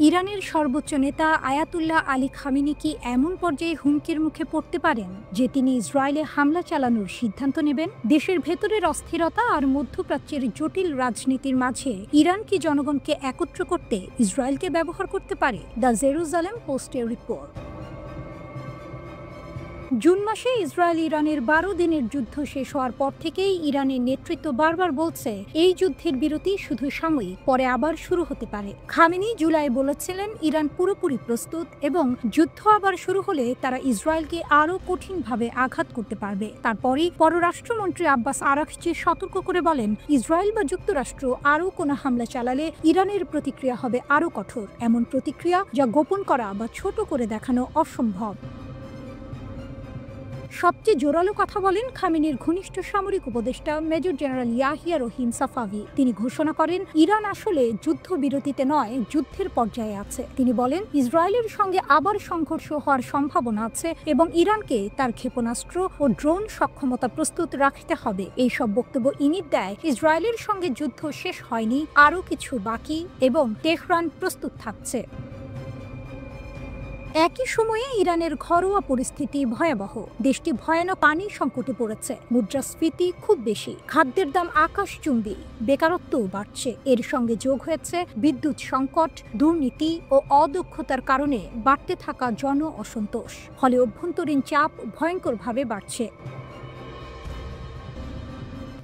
ইরানের সর্বোচ্চ নেতা আয়াতুল্লাহ আলী খামেনি কি এমন পর্যায়ে হুমকির মুখে পড়তে পারেন যে তিনি ইসরায়েলে হামলা চালানোর সিদ্ধান্ত নেবেন? দেশের ভেতরের অস্থিরতা আর মধ্যপ্রাচ্যের জটিল রাজনীতির মাঝে ইরান কি জনগণকে একত্র করতে ইসরায়েলকে ব্যবহার করতে পারে? দ্য জেরুজালেম পোস্টের রিপোর্ট। জুন মাসে ইসরায়েল ইরানের 12 দিনের যুদ্ধ শেষ হওয়ার পর থেকেই ইরানের নেতৃত্ব বারবার বলছে এই যুদ্ধের বিরতি শুধু সাময়িক, পরে আবার শুরু হতে পারে। খামেনি জুলাই বলেছিলেন ইরান পুরোপুরি প্রস্তুত এবং যুদ্ধ আবার শুরু হলে তারা ইসরায়েলকে আরও কঠিনভাবে আঘাত করতে পারবে। তারপরই পররাষ্ট্রমন্ত্রী আব্বাস আরাকচি সতর্ক করে বলেন, ইসরায়েল বা যুক্তরাষ্ট্র আরও কোনো হামলা চালালে ইরানের প্রতিক্রিয়া হবে আরও কঠোর, এমন প্রতিক্রিয়া যা গোপন করা বা ছোট করে দেখানো অসম্ভব। সবচেয়ে জোরালো কথা বলেন খামেনির ঘনিষ্ঠ সামরিক উপদেষ্টা মেজর জেনারেল ইয়াহিয়া রহিম সাফাভি। তিনি ঘোষণা করেন ইরান আসলে যুদ্ধবিরতিতে নয়, যুদ্ধের পর্যায়ে আছে। তিনি বলেন ইসরায়েলের সঙ্গে আবার সংঘর্ষ হওয়ার সম্ভাবনা আছে এবং ইরানকে তার ক্ষেপণাস্ত্র ও ড্রোন সক্ষমতা প্রস্তুত রাখতে হবে। এই সব বক্তব্য ইঙ্গিত দেয় ইসরায়েলের সঙ্গে যুদ্ধ শেষ হয়নি, আরও কিছু বাকি এবং তেহরান প্রস্তুত থাকছে। একই সময়ে ইরানের ঘরোয়া পরিস্থিতি ভয়াবহ। দেশটি ভয়ানক পানি সংকটে পড়েছে, মুদ্রাস্ফীতি খুব বেশি, খাদ্যের দাম আকাশচুম্বী, বেকারত্বও বাড়ছে। এর সঙ্গে যোগ হয়েছে বিদ্যুৎ সংকট, দুর্নীতি ও অদক্ষতার কারণে বাড়তে থাকা জন অসন্তোষ। ফলে অভ্যন্তরীণ চাপ ভয়ঙ্করভাবে বাড়ছে।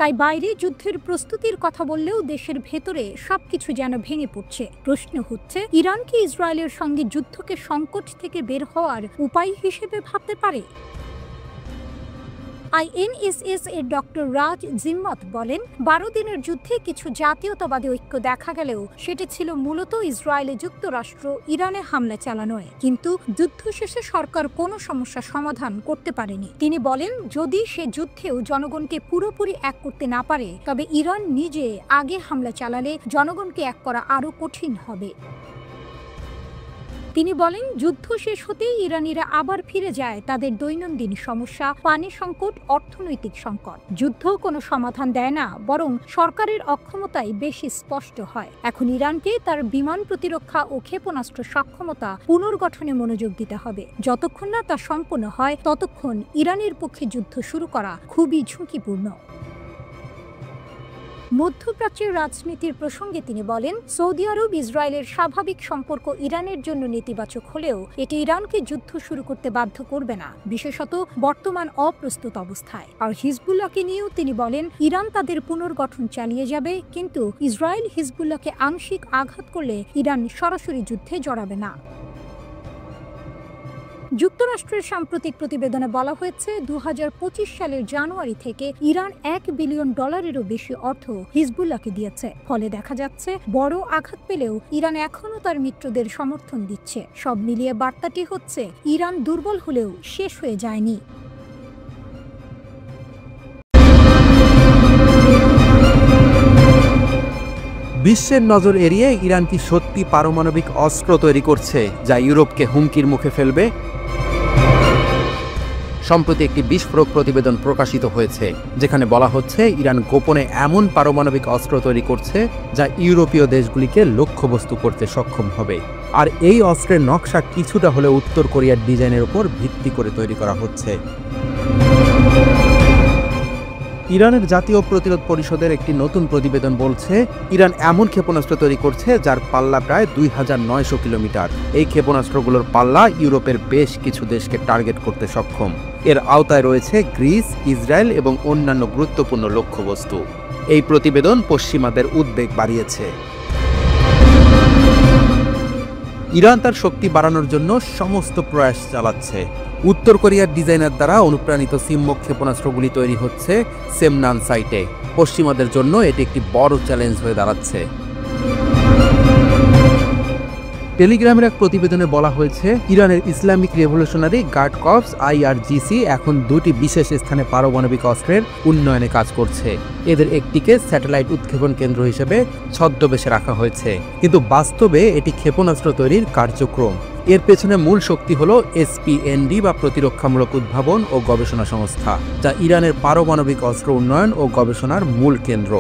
তাই বাইরে যুদ্ধের প্রস্তুতির কথা বললেও দেশের ভেতরে সবকিছু যেন ভেঙে পড়ছে। প্রশ্ন হচ্ছে, ইরান কি ইসরায়েলের সঙ্গে যুদ্ধকে সংকট থেকে বের হওয়ার উপায় হিসেবে ভাবতে পারে? আইএনএসএস এর ডক্টর রাজ জিম্মত বলেন, 12 দিনের যুদ্ধে কিছু জাতীয়তাবাদী ঐক্য দেখা গেলেও সেটি ছিল মূলত ইসরায়েলে যুক্তরাষ্ট্র ইরানে হামলা চালানোয়। কিন্তু যুদ্ধ শেষে সরকার কোনো সমস্যা সমাধান করতে পারেনি। তিনি বলেন, যদি সে যুদ্ধেও জনগণকে পুরোপুরি এক করতে না পারে তবে ইরান নিজে আগে হামলা চালালে জনগণকে এক করা আরও কঠিন হবে। তিনি বলেন, যুদ্ধ শেষ হতেই ইরানিরা আবার ফিরে যায় তাদের দৈনন্দিন সমস্যা, পানি সংকট, অর্থনৈতিক সংকট। যুদ্ধ কোনো সমাধান দেয় না, বরং সরকারের অক্ষমতাই বেশি স্পষ্ট হয়। এখন ইরানকে তার বিমান প্রতিরক্ষা ও ক্ষেপণাস্ত্র সক্ষমতা পুনর্গঠনে মনোযোগ দিতে হবে। যতক্ষণ না তা সম্পন্ন হয় ততক্ষণ ইরানের পক্ষে যুদ্ধ শুরু করা খুবই ঝুঁকিপূর্ণ। মধ্যপ্রাচ্যের রাজনীতির প্রসঙ্গে তিনি বলেন, সৌদি আরব ইসরায়েলের স্বাভাবিক সম্পর্ক ইরানের জন্য নেতিবাচক হলেও এটি ইরানকে যুদ্ধ শুরু করতে বাধ্য করবে না, বিশেষত বর্তমান অপ্রস্তুত অবস্থায়। আর হিজবুল্লাহকে নিয়েও তিনি বলেন, ইরান তাদের পুনর্গঠন চালিয়ে যাবে, কিন্তু ইসরায়েল হিজবুল্লাহকে আংশিক আঘাত করলে ইরান সরাসরি যুদ্ধে জড়াবে না। যুক্তরাষ্ট্রের সাম্প্রতিক প্রতিবেদনে বলা হয়েছে, 2025 সালের জানুয়ারি থেকে ইরান $1 বিলিয়ন বেশি অর্থ হিজবুল্লাহকে দিয়েছে। ফলে দেখা যাচ্ছে বড় আঘাত পেলেও ইরান এখনও তার মিত্রদের সমর্থন দিচ্ছে। সব মিলিয়ে বার্তাটি হচ্ছে, ইরান দুর্বল হলেও শেষ হয়ে যায়নি। বিশ্বের নজর এড়িয়ে ইরান কি সত্যি পারমাণবিক অস্ত্র তৈরি করছে যা ইউরোপকে হুমকির মুখে ফেলবে? সম্প্রতি একটি বিস্ফোরক প্রতিবেদন প্রকাশিত হয়েছে, যেখানে বলা হচ্ছে ইরান গোপনে এমন পারমাণবিক অস্ত্র তৈরি করছে যা ইউরোপীয় দেশগুলিকে লক্ষ্যবস্তু করতে সক্ষম হবে। আর এই অস্ত্রের নকশা কিছুটা হলেও উত্তর কোরিয়ার ডিজাইনের উপর ভিত্তি করে তৈরি করা হচ্ছে। ইরানের জাতীয় প্রতিরোধ পরিষদের একটি নতুন প্রতিবেদন বলছে, ইরান এমন ক্ষেপণাস্ত্র তৈরি করছে যার পাল্লা প্রায় 2900 কিলোমিটার। এই ক্ষেপণাস্ত্রগুলোর পাল্লা ইউরোপের বেশ কিছু দেশকে টার্গেট করতে সক্ষম। এর আওতায় রয়েছে গ্রিস, ইসরায়েল এবং অন্যান্য গুরুত্বপূর্ণ লক্ষ্যবস্তু। এই প্রতিবেদন পশ্চিমাদের উদ্বেগ বাড়িয়েছে। ইরান তার শক্তি বাড়ানোর জন্য সমস্ত প্রয়াস চালাচ্ছে। উত্তর কোরিয়ার ডিজাইনার দ্বারা অনুপ্রাণিত সিম্মক ক্ষেপণাস্ত্রগুলি তৈরি হচ্ছে সেমনান সাইটে। পশ্চিমাদের জন্য এটি একটি বড় চ্যালেঞ্জ হয়ে দাঁড়াচ্ছে। টেলিগ্রামের এক প্রতিবেদনে বলা হয়েছে, ইরানের Islamic revolutionary guard corps IRGC এখন 2টি বিশেষ স্থানে পারমাণবিক অস্ত্রের উন্নয়নে কাজ করছে। এদের একটিকে স্যাটেলাইট উৎক্ষেপণ কেন্দ্র হিসেবে ছদ্মবেশে রাখা হয়েছে, কিন্তু বাস্তবে এটি ক্ষেপণাস্ত্র তৈরির কার্যক্রম। এর পেছনে মূল শক্তি হল SPND বা প্রতিরক্ষামূলক উদ্ভাবন ও গবেষণা সংস্থা, যা ইরানের পারমাণবিক অস্ত্র উন্নয়ন ও গবেষণার মূল কেন্দ্র।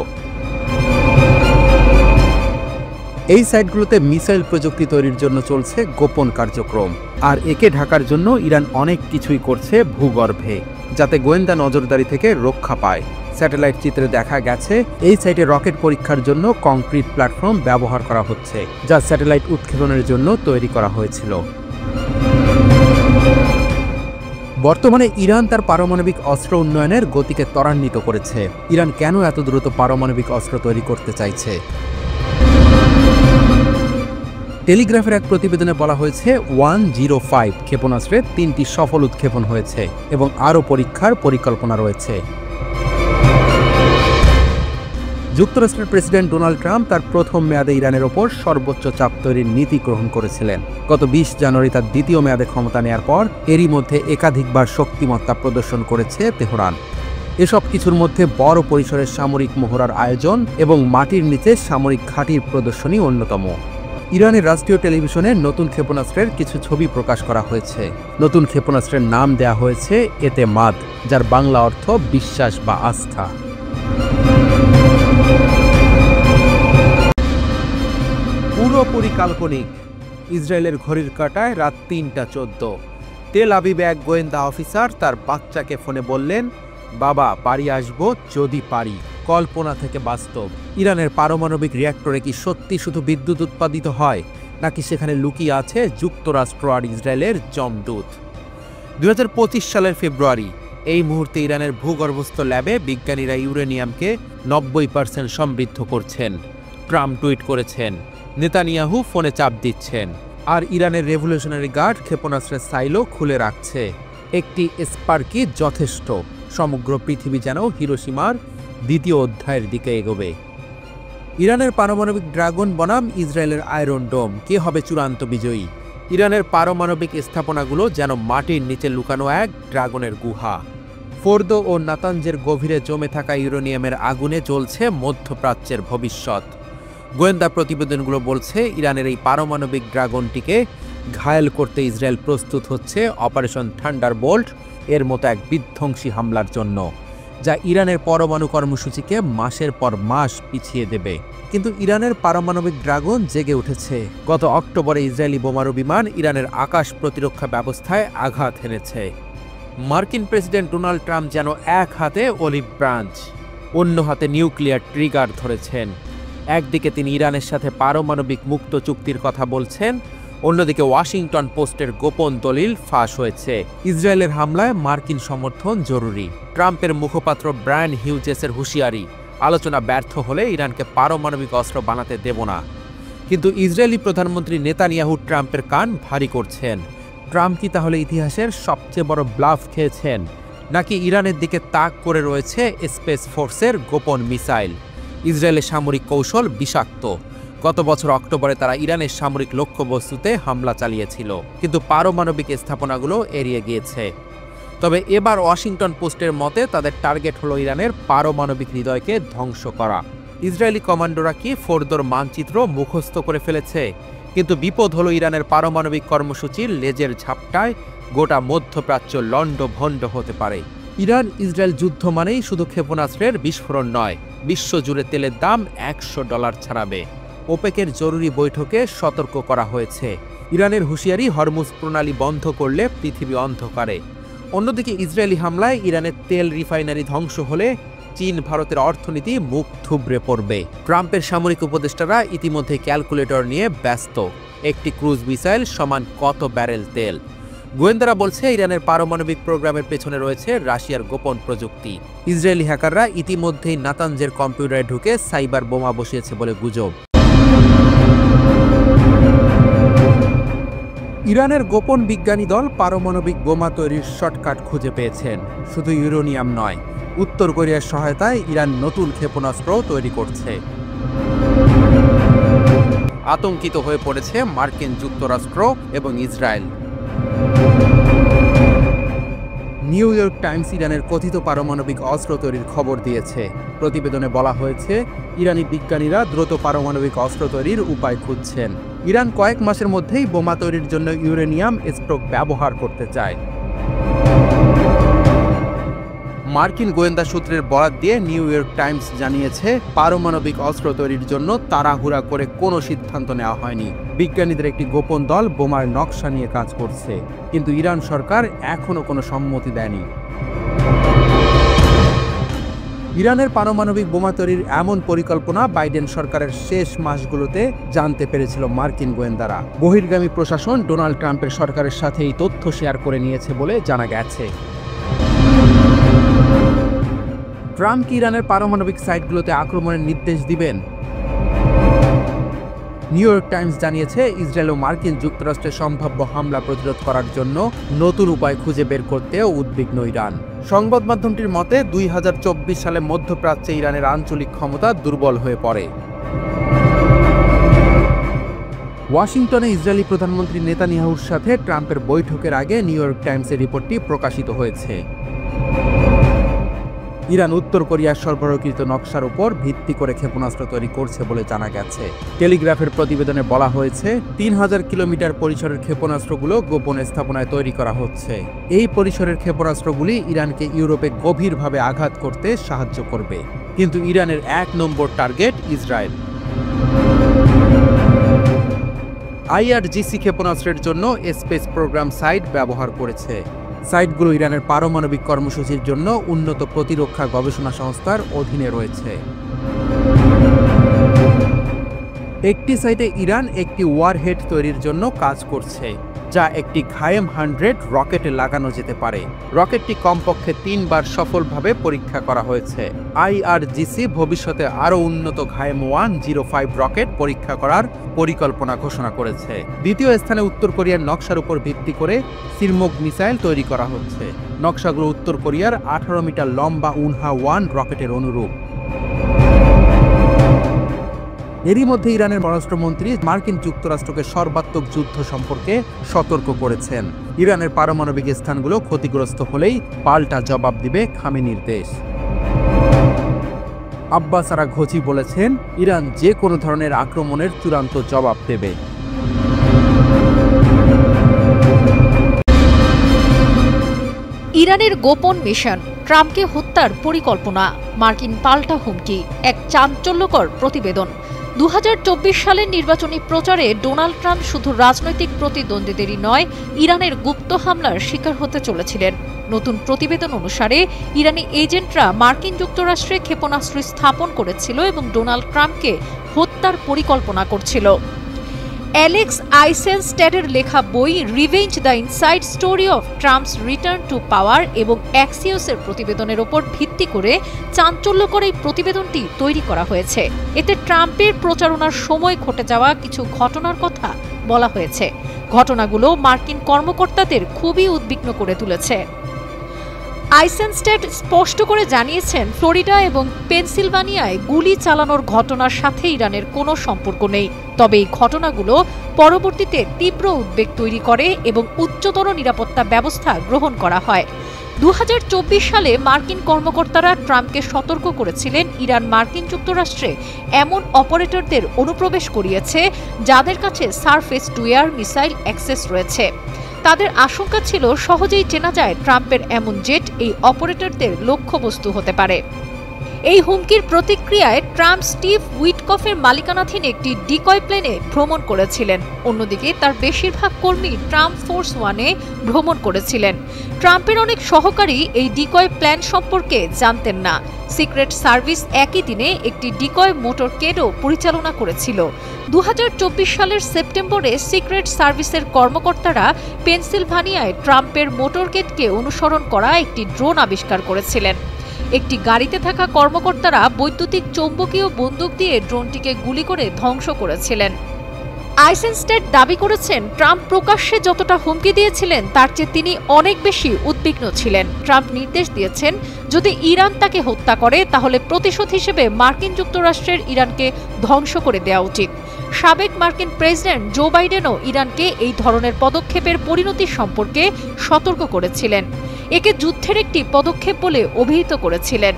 এই সাইটগুলোতে মিসাইল প্রযুক্তি তৈরির জন্য চলছে গোপন কার্যক্রম, আর একে ঢাকার জন্য ইরান অনেক কিছুই করছে ভূগর্ভে, যাতে গোয়েন্দা নজরদারি থেকে রক্ষা পায়। স্যাটেলাইট চিত্রে দেখা গেছে এই সাইটে রকেট পরীক্ষার জন্য কংক্রিট প্ল্যাটফর্ম ব্যবহার করা হচ্ছে, যা স্যাটেলাইট উৎক্ষেপণের জন্য তৈরি করা হয়েছিল। বর্তমানে ইরান তার পারমাণবিক অস্ত্র উন্নয়নের গতিকে ত্বরান্বিত করেছে। ইরান কেন এত দ্রুত পারমাণবিক অস্ত্র তৈরি করতে চাইছে? টেলিগ্রাফের এক প্রতিবেদনে বলা হয়েছে 105 ক্ষেপণাস্ত্রের 3টি সফল উৎক্ষেপণ হয়েছে এবং আরও পরীক্ষার পরিকল্পনা রয়েছে। যুক্তরাষ্ট্রের প্রেসিডেন্ট ডোনাল্ড ট্রাম্প তার প্রথম মেয়াদে ইরানের ওপর সর্বোচ্চ চাপ তৈরির নীতি গ্রহণ করেছিলেন। গত 20 জানুয়ারি তার দ্বিতীয় মেয়াদে ক্ষমতা নেয়ার পর এরই মধ্যে একাধিকবার শক্তিমত্তা প্রদর্শন করেছে তেহরান। এসব কিছুর মধ্যে বড় পরিসরের সামরিক মহড়ার আয়োজন এবং মাটির নিচে সামরিক ঘাঁটির প্রদর্শনী অন্যতম। ইরানের রাষ্ট্রীয় টেলিভিশনে নতুন ক্ষেপণাস্ত্রের কিছু ছবি প্রকাশ করা হয়েছে। নতুন ক্ষেপণাস্ত্রের নাম দেয়া হয়েছে এতেমাদ, যার বাংলা অর্থ বিশ্বাস বা আস্থা। পুরোপুরি কাল্পনিক। ইসরায়েলের ঘড়ির কাঁটায় রাত 3:14। তেল আবিবে এক গোয়েন্দা অফিসার তার বাচ্চাকে ফোনে বললেন, বাবা বাড়ি আসবো যদি পারি। কল্পনা থেকে বাস্তব। ইরানের পারমাণবিক রিঅ্যাক্টরে কি সত্যি শুধু বিদ্যুৎ উৎপাদিত হয়, নাকি সেখানে লুকিয়ে আছে যুক্তরাষ্ট্র আর ইসরায়েলের জমদূত? 2025 সালের ফেব্রুয়ারি, এই মুহূর্তে ইরানের ভূগর্ভস্থ ল্যাবে বিজ্ঞানীরা ইউরেনিয়ামকে 90% সমৃদ্ধ করছেন। ট্রাম্প টুইট করেছেন, নেতানিয়াহু ফোনে চাপ দিচ্ছেন, আর ইরানের রেভলিউশনারি গার্ড ক্ষেপণাস্ত্রের সাইলো খুলে রাখছে। একটি স্পার্কি যথেষ্ট। সমগ্র পৃথিবী যেন হিরোশিমার দ্বিতীয় অধ্যায়ের দিকে এগোবে। ইরানের পারমাণবিক ড্রাগন বনাম ইসরায়েলের আয়রন ডোম, কে হবে চূড়ান্ত বিজয়ী? ইরানের পারমাণবিক স্থাপনাগুলো যেন মাটির নিচে লুকানো এক ড্রাগনের গুহা। ফোর্দো ও নাতানজের গভীরে জমে থাকা ইউরেনিয়ামের আগুনে জ্বলছে মধ্যপ্রাচ্যের ভবিষ্যৎ। গোয়েন্দা প্রতিবেদনগুলো বলছে ইরানের এই পারমাণবিক ড্রাগনটিকে ঘায়েল করতে ইসরায়েল প্রস্তুত হচ্ছে অপারেশন থান্ডারবোল্ট এর মতো এক বিধ্বংসী হামলার জন্য, যা ইরানের পরমাণু কর্মসূচিকে মাসের পর মাস পিছিয়ে দেবে। কিন্তু ইরানের পারমাণবিক ড্রাগন জেগে উঠেছে। গত অক্টোবরে ইসরায়েলি বোমারু বিমান ইরানের আকাশ প্রতিরক্ষা ব্যবস্থায় আঘাত হেনেছে। মার্কিন প্রেসিডেন্ট ডোনাল্ড ট্রাম্প যেন এক হাতে অলিভ ব্রাঞ্চ, অন্য হাতে নিউক্লিয়ার ট্রিগার ধরেছেন। একদিকে তিনি ইরানের সাথে পারমাণবিক মুক্ত চুক্তির কথা বলছেন, অন্যদিকে ওয়াশিংটন পোস্টের গোপন দলিল ফাঁস হয়েছে। ইসরায়েলের হামলায় মার্কিন সমর্থন জরুরি। ট্রাম্পের মুখপাত্র ব্রায়ান হিউজেসের হুঁশিয়ারি, আলোচনা ব্যর্থ হলে ইরানকে পারমাণবিক অস্ত্র বানাতে দেব না। কিন্তু ইসরায়েলি প্রধানমন্ত্রী নেতানিয়াহু ট্রাম্পের কান ভারী করছেন। ট্রাম্প কি তাহলে ইতিহাসের সবচেয়ে বড় ব্লাফ খেয়েছেন, নাকি ইরানের দিকে তাক করে রয়েছে স্পেস ফোর্সের গোপন মিসাইল? ইসরায়েলের সামরিক কৌশল বিষাক্ত। গত বছর অক্টোবরে তারা ইরানের সামরিক লক্ষ্যবস্তুতে হামলা চালিয়েছিল, কিন্তু পারমাণবিক স্থাপনাগুলো এড়িয়ে গিয়েছে। তবে এবার ওয়াশিংটন পোস্টের মতে তাদের টার্গেট হলো ইরানের পারমাণবিক হৃদয়কে ধ্বংস করা। ইসরায়েলি কমান্ডোরা কি ফোর্দোর মানচিত্র মুখস্থ করে ফেলেছে? কিন্তু বিপদ হলো ইরানের পারমাণবিক কর্মসূচির লেজের ঝাপটায় গোটা মধ্যপ্রাচ্য লণ্ডভণ্ড হতে পারে। ইরান ইসরায়েল যুদ্ধ মানেই শুধু ক্ষেপণাস্ত্রের বিস্ফোরণ নয়, বিশ্বজুড়ে তেলের দাম $100 ছাড়াবে। ওপেকের জরুরি বৈঠকে সতর্ক করা হয়েছে। ইরানের হুঁশিয়ারি, হরমুজ প্রণালী বন্ধ করলে পৃথিবী অন্ধকারে। অন্যদিকে ইসরায়েলি হামলায় ইরানের তেল রিফাইনারি ধ্বংস হলে চীন ভারতের অর্থনীতি মুখ থুবড়ে পড়বে। ট্রাম্পের সামরিক উপদেষ্টারা ইতিমধ্যে ক্যালকুলেটর নিয়ে ব্যস্ত। একটি ক্রুজ মিসাইল সমান কত ব্যারেল তেল? গোয়েন্দারা বলছে ইরানের পারমাণবিক প্রোগ্রামের পেছনে রয়েছে রাশিয়ার গোপন প্রযুক্তি। ইসরায়েলি হ্যাকাররা ইতিমধ্যেই নাতানজের কম্পিউটারে ঢুকে সাইবার বোমা বসিয়েছে বলে গুজব। ইরানের গোপন বিজ্ঞানী দল পারমাণবিক বোমা তৈরির শর্টকাট খুঁজে পেয়েছেন। শুধু ইউরেনিয়াম নয়, উত্তর কোরিয়ার সহায়তায় ইরান নতুন ক্ষেপণাস্ত্রও তৈরি করছে। আতঙ্কিত হয়ে পড়েছে মার্কিন যুক্তরাষ্ট্র এবং ইসরায়েল। নিউ ইয়র্ক টাইমস ইরানের কথিত পারমাণবিক অস্ত্র তৈরির খবর দিয়েছে। প্রতিবেদনে বলা হয়েছে ইরানি বিজ্ঞানীরা দ্রুত পারমাণবিক অস্ত্র তৈরির উপায় খুঁজছেন। ইরান কয়েক মাসের মধ্যেই বোমা তৈরির জন্য ইউরেনিয়াম স্টক ব্যবহার করতে চায়। মার্কিন গোয়েন্দা সূত্রের বরাত দিয়ে নিউ ইয়র্ক টাইমস জানিয়েছে, পারমাণবিক অস্ত্র তৈরির জন্য তাড়াহুড়া করে কোনো সিদ্ধান্ত নেওয়া হয়নি। বিজ্ঞানীদের একটি গোপন দল বোমার নকশা নিয়ে কাজ করছে, কিন্তু ইরান সরকার এখনও কোনো সম্মতি দেয়নি। ইরানের পারমাণবিক বোমা তৈরির এমন পরিকল্পনা বাইডেন সরকারের শেষ মাসগুলোতে জানতে পেরেছিল মার্কিন গোয়েন্দারা। বহির্গামী প্রশাসন ডোনাল্ড ট্রাম্পের সরকারের সাথে এই তথ্য শেয়ার করে নিয়েছে বলে জানা গেছে। ট্রাম্প কি ইরানের পারমাণবিক সাইটগুলোতে আক্রমণের নির্দেশ দিবেন? নিউ ইয়র্ক টাইমস জানিয়েছে, ইসরায়েল ও মার্কিন যুক্তরাষ্ট্রের সম্ভাব্য হামলা প্রতিরোধ করার জন্য নতুন উপায় খুঁজে বের করতেও উদ্বিগ্ন ইরান। সংবাদ মাধ্যমটির মতে 2024 সালে মধ্যপ্রাচ্যে ইরানের আঞ্চলিক ক্ষমতা দুর্বল হয়ে পড়ে। ওয়াশিংটনে ইসরায়েলি প্রধানমন্ত্রী নেতানিয়াহুর সাথে ট্রাম্পের বৈঠকের আগে নিউ ইয়র্ক টাইমসের রিপোর্টটি প্রকাশিত হয়েছে। ইরান উত্তর কোরিয়ার সরবরাহকৃত নকশার উপর ভিত্তি করে ক্ষেপণাস্ত্র তৈরি করছে বলে জানা গেছে। টেলিগ্রাফের প্রতিবেদনে বলা হয়েছে, 3000 কিলোমিটার পরিসরের ক্ষেপণাস্ত্রগুলো গোপন স্থাপনায় তৈরি করা হচ্ছে। এই পরিসরের ক্ষেপণাস্ত্রগুলি ইরানকে ইউরোপে গভীরভাবে আঘাত করতে সাহায্য করবে, কিন্তু ইরানের 1 নম্বর টার্গেট ইসরায়েল। আইআরজিসি ক্ষেপণাস্ত্রের জন্য স্পেস প্রোগ্রাম সাইট ব্যবহার করেছে। সাইটগুলো ইরানের পারমাণবিক কর্মসূচির জন্য উন্নত প্রতিরক্ষা গবেষণা সংস্থার অধীনে রয়েছে। একটি সাইটে ইরান একটি ওয়ারহেড তৈরির জন্য কাজ করছে, যা একটি ঘায়েম 100 রকেটে লাগানো যেতে পারে। রকেটটি কমপক্ষে 3 বার সফলভাবে পরীক্ষা করা হয়েছে। আইআরজিসি ভবিষ্যতে আরও উন্নত ঘায়েম 105 রকেট পরীক্ষা করার পরিকল্পনা ঘোষণা করেছে। দ্বিতীয় স্থানে উত্তর কোরিয়ার নকশার উপর ভিত্তি করে সিরমোগ মিসাইল তৈরি করা হচ্ছে। নকশাগুলো উত্তর কোরিয়ার 18 মিটার লম্বা উনহা-1 রকেটের অনুরূপ। এরই মধ্যে ইরানের পররাষ্ট্রমন্ত্রী মার্কিন যুক্তরাষ্ট্রকে সর্বাত্মক যুদ্ধ সম্পর্কে সতর্ক করেছেন। ইরানের পারমাণবিক স্থানগুলো ক্ষতিগ্রস্ত হলেই পাল্টা জবাব দিবে খামেনির দেশ। আব্বাস আরাঘচি বলেছেন, ইরান যে কোনো ধরনের আক্রমণের চূড়ান্ত জবাব দেবে। ইরানের গোপন মিশন, ট্রাম্পকে হত্যার পরিকল্পনা, মার্কিন পাল্টা হুমকি, এক চাঞ্চল্যকর প্রতিবেদন। 2024 সালের নির্বাচনী প্রচারে ডোনাল্ড ট্রাম্প শুধু রাজনৈতিক প্রতিদ্বন্দ্বীদেরই নয়, ইরানের গুপ্ত হামলার শিকার হতে চলেছিলেন। নতুন প্রতিবেদন অনুসারে ইরানি এজেন্টরা মার্কিন যুক্তরাষ্ট্রে ক্ষেপণাস্ত্র স্থাপন করেছিল এবং ডোনাল্ড ট্রাম্পকে হত্যার পরিকল্পনা করছিল। অ্যালেক্স আইসেনস্টেডের লেখা বই revenge the inside story of Trump's return to power এবং অ্যাক্সিওসের প্রতিবেদনের ওপর ভিত্তি করে চাঞ্চল্যকর এই প্রতিবেদনটি তৈরি করা হয়েছে। এতে ট্রাম্পের প্রচারণার সময় ঘটে যাওয়া কিছু ঘটনার কথা বলা হয়েছে। ঘটনাগুলো মার্কিন কর্মকর্তাদের খুবই উদ্বিগ্ন করে তুলেছে। আইসেনস্টেড স্পষ্ট করে জানিয়েছেন, ফ্লোরিডা এবং পেনসিলভানিয়ায় গুলি চালানোর ঘটনার সাথে ইরানের কোনো সম্পর্ক নেই। তবে এই ঘটনাগুলো পরবর্তীতে তীব্র উদ্বেগ তৈরি করে এবং উচ্চতর নিরাপত্তা ব্যবস্থা গ্রহণ করা হয়। 2024 সালে মার্কিন কর্মকর্তারা ট্রাম্পকে সতর্ক করেছিলেন, ইরান মার্কিন যুক্তরাষ্ট্রে এমন অপারেটরদের অনুপ্রবেশ করিয়েছে যাদের কাছে surface two air missile access রয়েছে। তাদের আশঙ্কা ছিল সহজেই চেনা যায় ট্রাম্পের এমন জেট এই অপারেটরদের লক্ষ্যবস্তু হতে পারে। এই হুমকির প্রতিক্রিয়ায় ট্রাম্প স্টিভ উইটকফের মালিকানাধীন একটি ডিকয় প্লেনে ভ্রমণ করেছিলেন। অন্যদিকে তার বেশিরভাগ কর্মী ট্রাম্প ফোর্স 1-এ ভ্রমণ করেছিলেন। ট্রাম্পের অনেক সহকারী এই ডিকয় প্ল্যান সম্পর্কে জানতেন না। সিক্রেট সার্ভিস একই দিনে একটি ডিকয় মোটরকেডও পরিচালনা করেছিল। 2024 সালের সেপ্টেম্বরে সিক্রেট সার্ভিসের কর্মকর্তারা পেনসিলভানিয়ায় ট্রাম্পের মোটরকেডকে অনুসরণ করা একটি ড্রোন আবিষ্কার করেছিলেন। একটি গাড়িতে থাকা কর্মকর্তারা বৈদ্যুতিক চৌম্বকীয় বন্দুক দিয়ে ড্রোনটিকে গুলি করে ধ্বংস করেছিলেন। আইসেনস্টেড দাবি করেছেন, ট্রাম্প প্রকাশ্যে যতটা হুমকি দিয়েছিলেন তার চেয়ে তিনি অনেক বেশি উদ্বিগ্ন ছিলেন। ট্রাম্প নির্দেশ দিয়েছেন, যদি ইরান তাকে হত্যা করে তাহলে প্রতিশোধ হিসেবে মার্কিন যুক্তরাষ্ট্রের ইরানকে ধ্বংস করে দেওয়া উচিত। সাবেক মার্কিন প্রেসিডেন্ট জো বাইডেনও ইরানকে এই ধরনের পদক্ষেপের পরিণতি সম্পর্কে সতর্ক করেছিলেন। একে যুদ্ধের একটি পদক্ষেপ বলে অভিহিত করেছিলেন।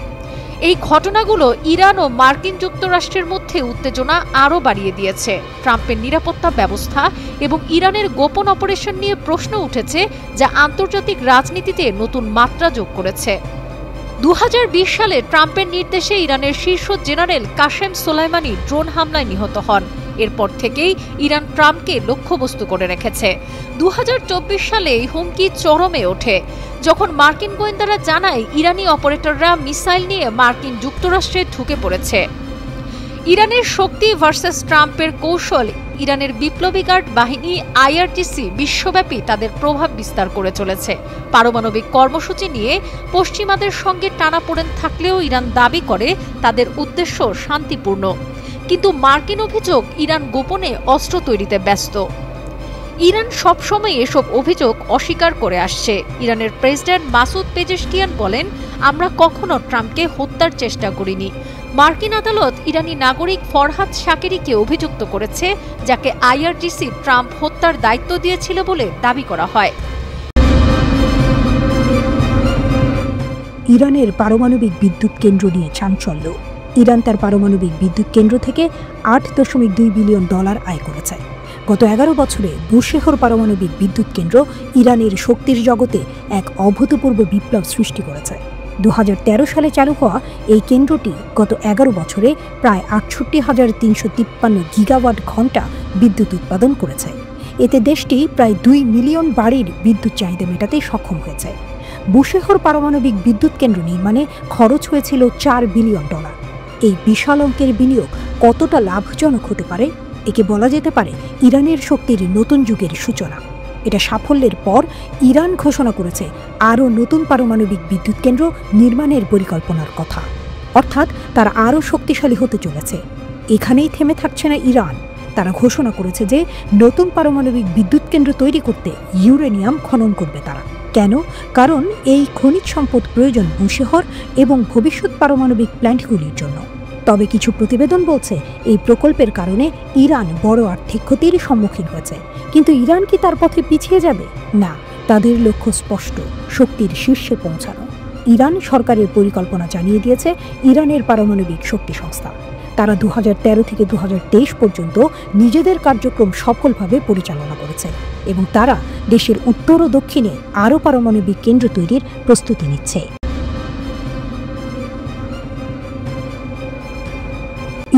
এই ঘটনাগুলো ইরান ও মার্কিন যুক্তরাষ্ট্রের মধ্যে উত্তেজনা আরও বাড়িয়ে দিয়েছে। ট্রাম্পের নিরাপত্তা ব্যবস্থা এবং ইরানের গোপন অপারেশন নিয়ে প্রশ্ন উঠেছে, যা আন্তর্জাতিক রাজনীতিতে নতুন মাত্রা যোগ করেছে। 2020 সালে ট্রাম্পের নির্দেশে ইরানের শীর্ষ জেনারেল কাশেম সোলাইমানি ড্রোন হামলায় নিহত হন। এরপর থেকেই ইরান ট্রাম্পকে লক্ষ্যবস্তু করে রেখেছে। 2024 সালে এই হুমকি চরমে ওঠে যখন মার্কিন গোয়েন্দারা জানায় ইরানি অপারেটররা মিসাইল নিয়ে মার্কিন যুক্তরাষ্ট্রে ঢুকে পড়েছে। ইরানের শক্তি ভার্সেস ট্রাম্পের কৌশল ইরানের বিপ্লবী গার্ড বাহিনী আইআরজিসি বিশ্বব্যাপী তাদের প্রভাব বিস্তার করে চলেছে। পারমাণবিক কর্মসূচি নিয়ে পশ্চিমাদের সঙ্গে টানাপোড়েন থাকলেও ইরান দাবি করে তাদের উদ্দেশ্য শান্তিপূর্ণ। কিন্তু মার্কিন অভিযোগ ইরান গোপনে অস্ত্র তৈরিতে ব্যস্ত। ইরান সবসময় এসব অভিযোগ অস্বীকার করে আসছে। ইরানের প্রেসিডেন্ট মাসুদ পেজেশকিয়ান বলেন, আমরা কখনো ট্রাম্পকে হত্যার চেষ্টা করিনি। মার্কিন আদালত ইরানি নাগরিক ফরহাদ শাকেরিকে অভিযুক্ত করেছে, যাকে আইআরজিসি ট্রাম্প হত্যার দায়িত্ব দিয়েছিল বলে দাবি করা হয়। ইরানের পারমাণবিক বিদ্যুৎ কেন্দ্র নিয়ে চাঞ্চল্য। ইরান তার পারমাণবিক বিদ্যুৎ কেন্দ্র থেকে $8.2 বিলিয়ন আয় করেছে। গত 11 বছরে বুশেহর পারমাণবিক বিদ্যুৎ কেন্দ্র ইরানের শক্তির জগতে এক অভূতপূর্ব বিপ্লব সৃষ্টি করেছে। 2013 সালে চালু হওয়া এই কেন্দ্রটি গত 11 বছরে প্রায় 68,353 গিগাওয়াট ঘণ্টা বিদ্যুৎ উৎপাদন করেছে। এতে দেশটি প্রায় 2 মিলিয়ন বাড়ির বিদ্যুৎ চাহিদা মেটাতে সক্ষম হয়েছে। বুশেহর পারমাণবিক বিদ্যুৎ কেন্দ্র নির্মাণে খরচ হয়েছিল $4 বিলিয়ন। এই বিশাল অঙ্কের বিনিয়োগ কতটা লাভজনক হতে পারে? একে বলা যেতে পারে ইরানের শক্তির নতুন যুগের সূচনা। এটা সাফল্যের পর ইরান ঘোষণা করেছে আরও নতুন পারমাণবিক বিদ্যুৎ কেন্দ্র নির্মাণের পরিকল্পনার কথা। অর্থাৎ তারা আরও শক্তিশালী হতে চলেছে। এখানেই থেমে থাকছে না ইরান। তারা ঘোষণা করেছে যে নতুন পারমাণবিক বিদ্যুৎ কেন্দ্র তৈরি করতে ইউরেনিয়াম খনন করবে তারা। কেন? কারণ এই খনিজ সম্পদ প্রয়োজন বুশেহর এবং ভবিষ্যৎ পারমাণবিক প্ল্যান্টগুলির জন্য। তবে কিছু প্রতিবেদন বলছে এই প্রকল্পের কারণে ইরান বড় আর্থিক ক্ষতির সম্মুখীন হয়েছে। কিন্তু ইরান কি তার পথে পিছিয়ে যাবে? না, তাদের লক্ষ্য স্পষ্ট, শক্তির শীর্ষে পৌঁছানো। ইরান সরকারের পরিকল্পনা জানিয়ে দিয়েছে ইরানের পারমাণবিক শক্তি সংস্থা। তারা 2013 থেকে 2023 পর্যন্ত নিজেদের কার্যক্রম সফলভাবে পরিচালনা করেছে এবং তারা দেশের উত্তর ও দক্ষিণে আরও পারমাণবিক কেন্দ্র তৈরির প্রস্তুতি নিচ্ছে।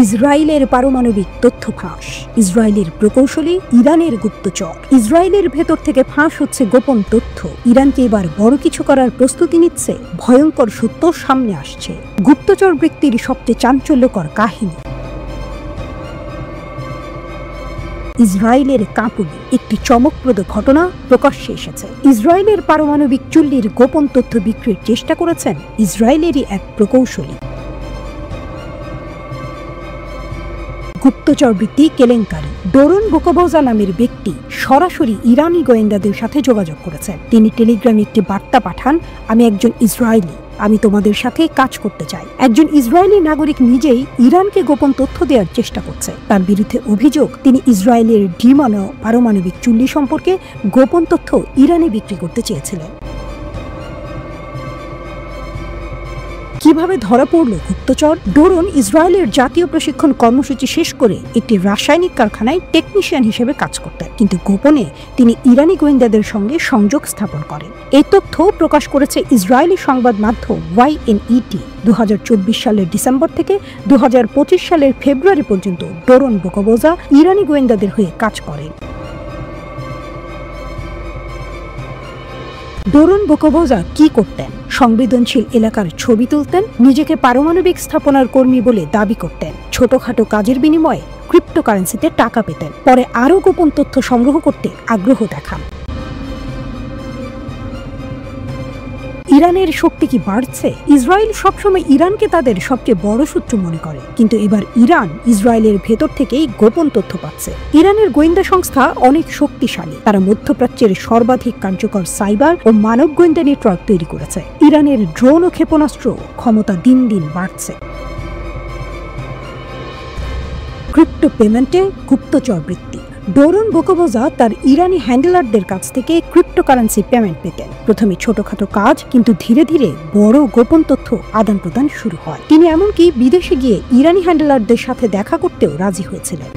ইসরায়েলের পারমাণবিক তথ্য ফাঁস। ইসরায়েলের প্রকৌশলী, ইরানের গুপ্তচর। ইসরায়েলের ভেতর থেকে ফাঁস হচ্ছে গোপন তথ্য। ইরানকে এবার বড় কিছু করার প্রস্তুতি নিচ্ছে। ভয়ঙ্কর সত্য সামনে আসছে। গুপ্তচর বৃত্তির সবচেয়ে চাঞ্চল্যকর কাহিনী। ইসরায়েলের কাঁপুনি। একটি চমকপ্রদ ঘটনা প্রকাশ্যে এসেছে। ইসরায়েলের পারমাণবিক চুল্লির গোপন তথ্য বিক্রির চেষ্টা করেছেন ইসরায়েলেরই এক প্রকৌশলী। গুপ্তচর বৃত্তি কেলেঙ্কারি। ডোরন বোকোবোজা নামের ব্যক্তি সরাসরি ইরানি গোয়েন্দাদের সাথে যোগাযোগ করেছেন। তিনি টেলিগ্রামে একটি বার্তা পাঠান, আমি একজন ইসরায়েলি, আমি তোমাদের সাথে কাজ করতে চাই। একজন ইসরায়েলি নাগরিক নিজেই ইরানকে গোপন তথ্য দেওয়ার চেষ্টা করছে। তার বিরুদ্ধে অভিযোগ তিনি ইসরায়েলের ডিমানো পারমাণবিক চুল্লি সম্পর্কে গোপন তথ্য ইরানে বিক্রি করতে চেয়েছিলেন। কিভাবে ধরা পড়ল গুপ্তচর? ডোরন ইসরায়েলের জাতীয় প্রশিক্ষণ কর্মসূচি শেষ করে একটি রাসায়নিক কারখানায় টেকনিশিয়ান হিসেবে কাজ করতেন, কিন্তু গোপনে তিনি ইরানি গোয়েন্দাদের সঙ্গে সংযোগ স্থাপন করেন। এই তথ্য প্রকাশ করেছে ইসরায়েলি সংবাদ মাধ্যম YNET। 2024 সালের ডিসেম্বর থেকে 2025 সালের ফেব্রুয়ারি পর্যন্ত ডোরন বোকোবোজা ইরানি গোয়েন্দাদের হয়ে কাজ করেন। ডোরন বোকোবোজা কি করতেন? সংবেদনশীল এলাকার ছবি তুলতেন, নিজেকে পারমাণবিক স্থাপনার কর্মী বলে দাবি করতেন, ছোটখাটো কাজের বিনিময়ে ক্রিপ্টোকারেন্সিতে টাকা পেতেন, পরে আরও গোপন তথ্য সংগ্রহ করতে আগ্রহ দেখান। ইরানের শক্তি কি বাড়ছে? ইসরায়েল সবসময় ইরানকে তাদের সবচেয়ে বড় শত্রু মনে করে, কিন্তু এবার ইরান ইসরায়েলের ভেতর থেকেই গোপন তথ্য পাচ্ছে। ইরানের গোয়েন্দা সংস্থা অনেক শক্তিশালী। তারা মধ্যপ্রাচ্যের সর্বাধিক কার্যকর সাইবার ও মানব গোয়েন্দা নেটওয়ার্ক তৈরি করেছে। ইরানের ড্রোন ও ক্ষেপণাস্ত্র ক্ষমতা দিন দিন বাড়ছে। ক্রিপ্টো পেমেন্টে গুপ্তচর বৃত্তি। ডোরন বোকোবোজা তার ইরানি হ্যান্ডলারদের কাছ থেকে ক্রিপ্টোকারেন্সি পেমেন্ট পেতেন। প্রথমে ছোটখাটো কাজ, কিন্তু ধীরে ধীরে বড় গোপন তথ্য আদান প্রদান শুরু হয়। তিনি এমনকি বিদেশে গিয়ে ইরানি হ্যান্ডলারদের সাথে দেখা করতেও রাজি হয়েছিলেন।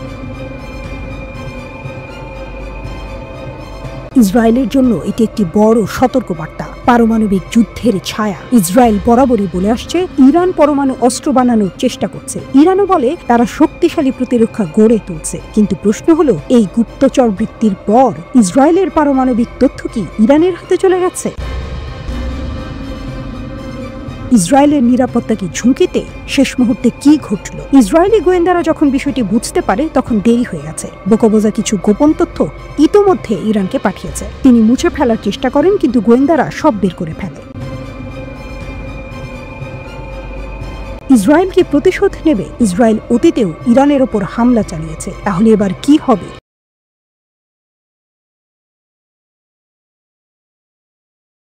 ইসরায়েলের জন্য এটি একটি বড় সতর্কবার্তা। পারমাণবিক যুদ্ধের ছায়া। ইসরায়েল বরাবরই বলে আসছে ইরান পরমাণু অস্ত্র বানানোর চেষ্টা করছে। ইরানও বলে তারা শক্তিশালী প্রতিরক্ষা গড়ে তুলছে। কিন্তু প্রশ্ন হলো, এই গুপ্তচর বৃত্তির পর ইসরায়েলের পারমাণবিক তথ্য কি ইরানের হাতে চলে গেছে? ইসরায়েলের নিরাপত্তা কি ঝুঁকিতে? শেষ মুহূর্তে কি ঘটল? ইসরায়েলি গোয়েন্দারা যখন বিষয়টি বুঝতে পারে তখন দেরি হয়ে গেছে। বোকাবোজা কিছু গোপন তথ্য ইতোমধ্যে ইরানকে পাঠিয়েছে। তিনি মুছে ফেলার চেষ্টা করেন, কিন্তু গোয়েন্দারা সব বের করে ফেলে। ইসরায়েল কি প্রতিশোধ নেবে? ইসরায়েল অতীতেও ইরানের ওপর হামলা চালিয়েছে, তাহলে এবার কি হবে?